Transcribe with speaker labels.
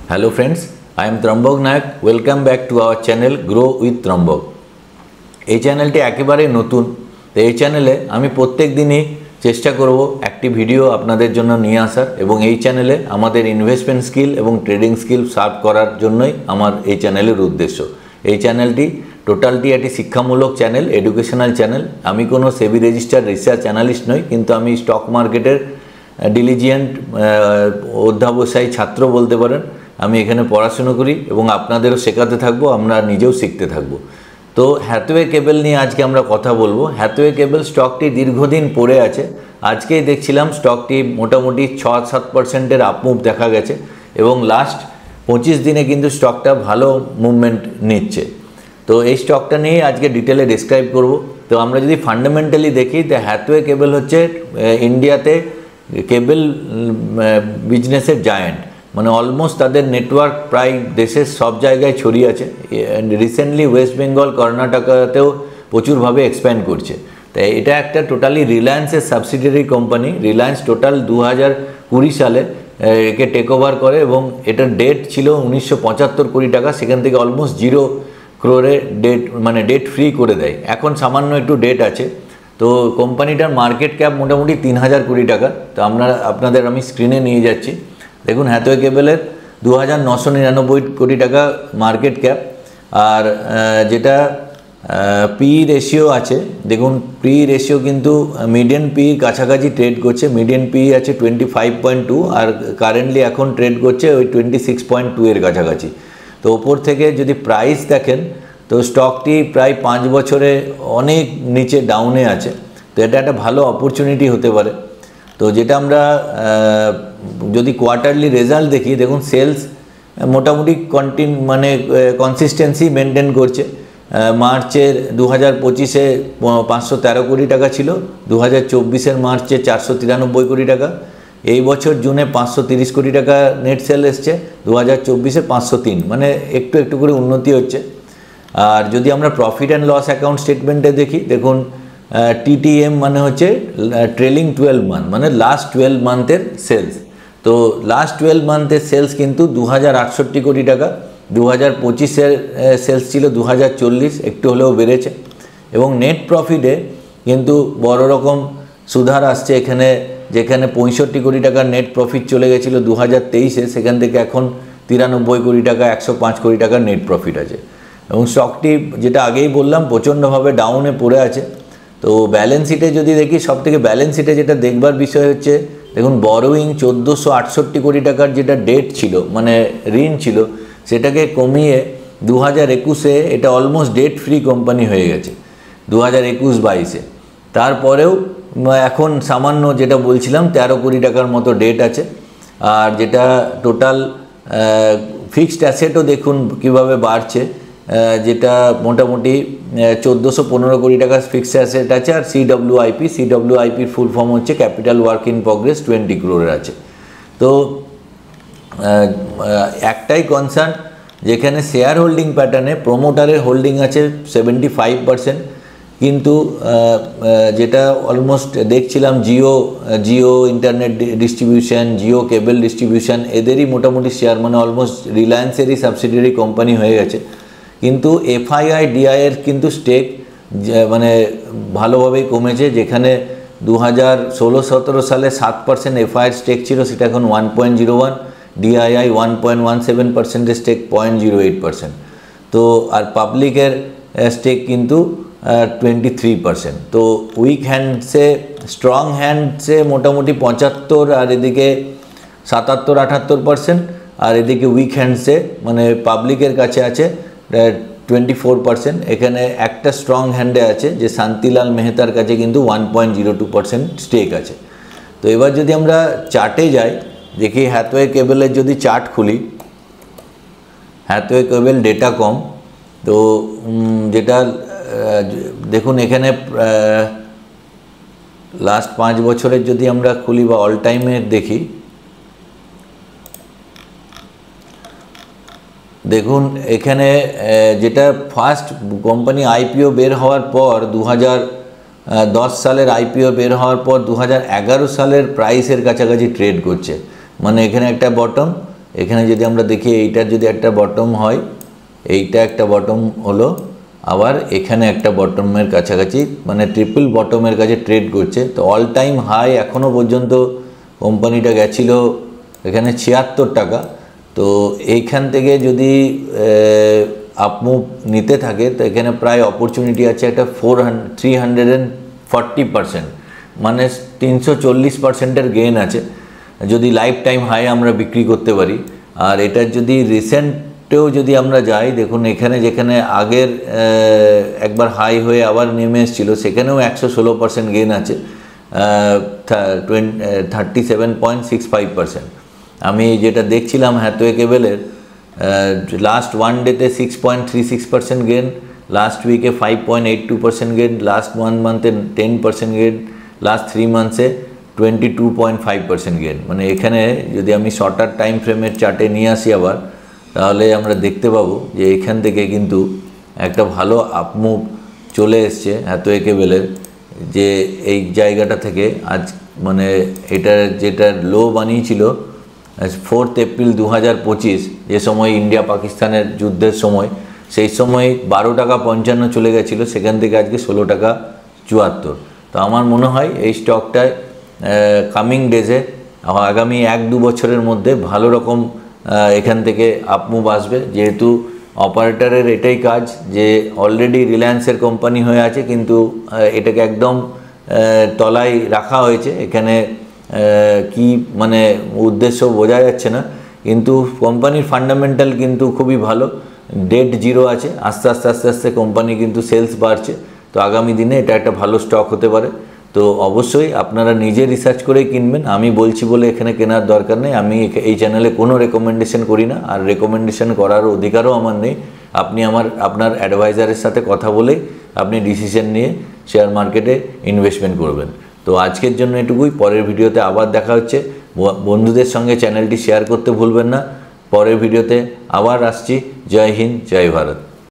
Speaker 1: Hello friends, I am Trambok Nayak. Welcome back to our channel Grow with Trambok. এই চ্যানেলটি একেবারে নতুন, তো এই চ্যানেলে আমি প্রত্যেক দিনই চেষ্টা করব একটি ভিডিও আপনাদের জন্য নিয়ে আসার, এবং এই চ্যানেলে আমাদের ইনভেস্টমেন্ট স্কিল এবং ট্রেডিং স্কিল সার্ভ করার জন্যই আমার এই চ্যানেলের উদ্দেশ্য। এই চ্যানেলটি টোটালটি একটি শিক্ষামূলক চ্যানেল, এডুকেশনাল চ্যানেল। আমি কোনো সেবি রেজিস্টার্ড রিসার্চ অ্যানালিস্ট নই, কিন্তু আমি স্টক মার্কেটের ডিলিজিয়েন্ট অধ্যাবসায়ী ছাত্র বলতে পারেন। আমি এখানে পড়াশুনো করি এবং আপনাদেরও শেখাতে থাকবো, আমরা নিজেও শিখতে থাকবো। তো হ্যাথওয়ে কেবল নিয়ে আজকে আমরা কথা বলবো। হ্যাথওয়ে কেবল স্টকটি দীর্ঘদিন পড়ে আছে। আজকেই দেখছিলাম স্টকটি মোটামুটি 6-7% আপমুভ দেখা গেছে, এবং লাস্ট 25 দিনে কিন্তু স্টকটা ভালো মুভমেন্ট নিচ্ছে। তো এই স্টকটা নিয়ে আজকে ডিটেলে ডিসক্রাইব করব। তো আমরা যদি ফান্ডামেন্টালি দেখি, তো হ্যাথওয়ে কেবল হচ্ছে ইন্ডিয়াতে কেবল বিজনেসের জায়ান্ট, মানে অলমোস্ট তাদের নেটওয়ার্ক প্রায় দেশের সব জায়গায় ছড়িয়ে আছে। রিসেন্টলি ওয়েস্ট বেঙ্গল, কর্ণাটকাতেও প্রচুরভাবে এক্সপ্যান্ড করছে। তাই এটা একটা টোটালি রিলায়েন্সের সাবসিডিয়ারি কোম্পানি। রিলায়েন্স টোটাল 2020 সালে একে টেক ওভার করে, এবং এটার ডেট ছিল 1975 কোটি টাকা। সেখান থেকে অলমোস্ট 0 ক্রোরে ডেট, মানে ডেট ফ্রি করে দেয়। এখন সামান্য একটু ডেট আছে। তো কোম্পানিটার মার্কেট ক্যাপ মোটামুটি 3000 কোটি টাকা। তো আপনাদের আমি স্ক্রিনে নিয়ে যাচ্ছি। দেখুন হ্যাথওয়ে কেবলের 2999 কোটি টাকা মার্কেট ক্যাপ। আর যেটা পি রেশিও আছে, দেখুন পি রেশিও কিন্তু মিডিয়ান পি কাছাকাছি ট্রেড করছে। মিডিয়ান পি আছে 25.2, আর কারেন্টলি এখন ট্রেড করছে ওই 26.2 এর কাছাকাছি। তো ওপর থেকে যদি প্রাইস দেখেন, তো স্টকটি প্রায় 5 বছরে অনেক নিচে ডাউনে আছে। তো এটা একটা ভালো অপরচুনিটি হতে পারে। তো যেটা আমরা যদি কোয়ার্টারলি রেজাল্ট দেখি, দেখুন সেলস মোটামুটি মানে কনসিস্টেন্সি মেনটেন করছে। মার্চের 2025-এ 513 কোটি টাকা ছিল, 2024-এর মার্চে 493 কোটি টাকা, এই বছর জুনে 530 কোটি টাকা নেট সেল এসছে, 2024-এ 503, মানে একটু একটু করে উন্নতি হচ্ছে। আর যদি আমরা প্রফিট অ্যান্ড লস অ্যাকাউন্ট স্টেটমেন্টে দেখি, দেখুন টিটিএম মানে হচ্ছে ট্রেলিং 12 মান্থ, মানে লাস্ট 12 মান্থের সেলস। তো লাস্ট 12 মান্থের সেলস কিন্তু 2068 কোটি টাকা। 2025-এর সেলস ছিল 2040, একটু হলেও বেড়েছে। এবং নেট প্রফিটে কিন্তু বড় রকম সুধার আসছে এখানে, যেখানে 65 কোটি টাকার নেট প্রফিট চলে গেছিলো 2023-এ, সেখান থেকে এখন 93 কোটি টাকা, 105 কোটি টাকার নেট প্রফিট আছে। এবং স্টকটি যেটা আগেই বললাম প্রচণ্ডভাবে ডাউনে পড়ে আছে। তো ব্যালেন্স শিটে যদি দেখি, সব থেকে ব্যালেন্স শিটে যেটা দেখবার বিষয় হচ্ছে, দেখুন বরোয়িং 1468 কোটি টাকার যেটা ডেট ছিল, মানে ঋণ ছিল, সেটাকে কমিয়ে 2021-এ এটা অলমোস্ট ডেট ফ্রি কোম্পানি হয়ে গেছে 2021-22-এ। তারপরেও এখন সামান্য যেটা বলছিলাম 13 কোটি টাকার মতো ডেট আছে। আর যেটা টোটাল ফিক্সড অ্যাসেটও দেখুন কিভাবে বাড়ছে, যেটা মোটামুটি 1415 কোটি টাকা ফিক্সড অ্যাসেট আছে। আর সিডব্লিউআইপির ফুল ফর্ম হচ্ছে ক্যাপিটাল ওয়ার্ক ইন প্রগ্রেস 20 ক্রোরের আছে। তো একটাই কনসার্ন, যেখানে শেয়ার হোল্ডিং প্যাটার্নে প্রোমোটারের হোল্ডিং আছে 75%, কিন্তু যেটা অলমোস্ট দেখছিলাম জিও ইন্টারনেট ডিস্ট্রিবিউশন, জিও কেবল ডিস্ট্রিবিউশন, এদেরই মোটামুটি শেয়ার, মানে অলমোস্ট রিলায়েন্সেরই সাবসিডিয়ারি কোম্পানি হয়ে গেছে। কিন্তু এফআইআই ডিআইয়ের কিন্তু স্টেক মানে ভালোভাবেই কমেছে। যেখানে 2016-17 সালে 7% এফআইআর স্টেক ছিল, সেটা এখন 1.01, ডিআইআই 1.17% স্টেক 0.08%। তো আর পাবলিকের স্টেক কিন্তু 23%। তো উইক হ্যান্ডসে, স্ট্রং হ্যান্ডসে মোটামুটি 75, আর এদিকে 77-78%, আর এদিকে উইক হ্যান্ডসে মানে পাবলিকের কাছে আছে 24%। এখানে একটা স্ট্রং হ্যান্ডে আছে যে শান্তিলাল মেহতার কাছে কিন্তু 1.02% স্টেক আছে। তো এবার যদি আমরা চার্টে যাই, দেখি হ্যাথওয়ে কেবলের যদি চার্ট খুলি, হ্যাথওয়ে কেবল ডেটা কম, তো যেটা দেখুন এখানে লাস্ট 5 বছরের যদি আমরা খুলি বা অল টাইমের দেখি, দেখুন এখানে যেটা ফার্স্ট কোম্পানি আইপিও বের হওয়ার পর 2010 সালের আইপিও বের হওয়ার পর 2011 সালের প্রাইসের কাছাকাছি ট্রেড করছে। মানে এখানে একটা বটম, এখানে যদি আমরা দেখি এইটার যদি একটা বটম হয়, এইটা একটা বটম হলো, আবার এখানে একটা বটমের কাছাকাছি মানে ট্রিপল বটমের কাছে ট্রেড করছে। তো অল টাইম হাই এখনও পর্যন্ত কোম্পানিটা গেছিল এখানে 76 টাকা। তো এইখান থেকে যদি আপমুভ নিতে থাকে তো এখানে প্রায় অপরচুনিটি আছে একটা 340%, মানে 340%-এর গেইন আছে যদি লাইফ টাইম হাই আমরা বিক্রি করতে পারি। আর এটার যদি রিসেন্টেও যদি আমরা যাই, দেখুন এখানে যেখানে আগের একবার হাই হয়ে আবার নেমে এসেছিলো সেখানেও 116% গেইন আছে, 37.65%। আমি যেটা দেখছিলাম হ্যাথওয়ে কেবলের লাস্ট ওয়ান ডেতে 6.36% গেন, লাস্ট উইকে 5.82% gain, last 1 মান্থে 10% gain, last 3 মান্থসে 22.5% gain. মানে এখানে যদি আমি শর্টার টাইম ফ্রেমের চার্টে নিয়ে আসি আবার, তাহলে আমরা দেখতে পাবো যে এখান থেকে কিন্তু একটা ভালো আপমুভ চলে এসছে হ্যাথওয়ে কেবলের, যে এই জায়গাটা থেকে আজ মানে এটা যেটা লো বানিয়েছিল 4 এপ্রিল 2025, যে সময় ইন্ডিয়া পাকিস্তানের যুদ্ধের সময়, সেই সময় 12 টাকা 55 চলে গেছিলো, সেখান থেকে আজকে 16 টাকা 74। তো আমার মনে হয় এই স্টকটায় কামিং ডেজে আগামী 1-2 বছরের মধ্যে ভালো রকম এখান থেকে আপমুভ আসবে, যেহেতু অপারেটরের এটাই কাজ যে অলরেডি রিলায়েন্সের কোম্পানি হয়ে আছে কিন্তু এটাকে একদম তলায় রাখা হয়েছে। এখানে কি মানে উদ্দেশ্য বোঝা যাচ্ছে না, কিন্তু কোম্পানির ফান্ডামেন্টাল কিন্তু খুবই ভালো, ডেট জিরো আছে, আস্তে আস্তে আস্তে আস্তে কোম্পানি কিন্তু সেলস বাড়ছে। তো আগামী দিনে এটা একটা ভালো স্টক হতে পারে। তো অবশ্যই আপনারা নিজে রিসার্চ করেই কিনবেন, আমি বলছি বলে এখানে কেনার দরকার নেই। আমি এই চ্যানেলে কোনো রেকমেন্ডেশন করি না, আর রেকমেন্ডেশন করার অধিকারও আমার নেই। আপনি আপনার অ্যাডভাইজারের সাথে কথা বলেই আপনি ডিসিশন নিয়ে শেয়ার মার্কেটে ইনভেস্টমেন্ট করবেন। তো আজকের জন্য এটুকুই, পরের ভিডিওতে আবার দেখা হচ্ছে। বন্ধুদের সঙ্গে চ্যানেলটি শেয়ার করতে ভুলবেন না। পরের ভিডিওতে আবার আসছি। জয় হিন্দ, জয় ভারত।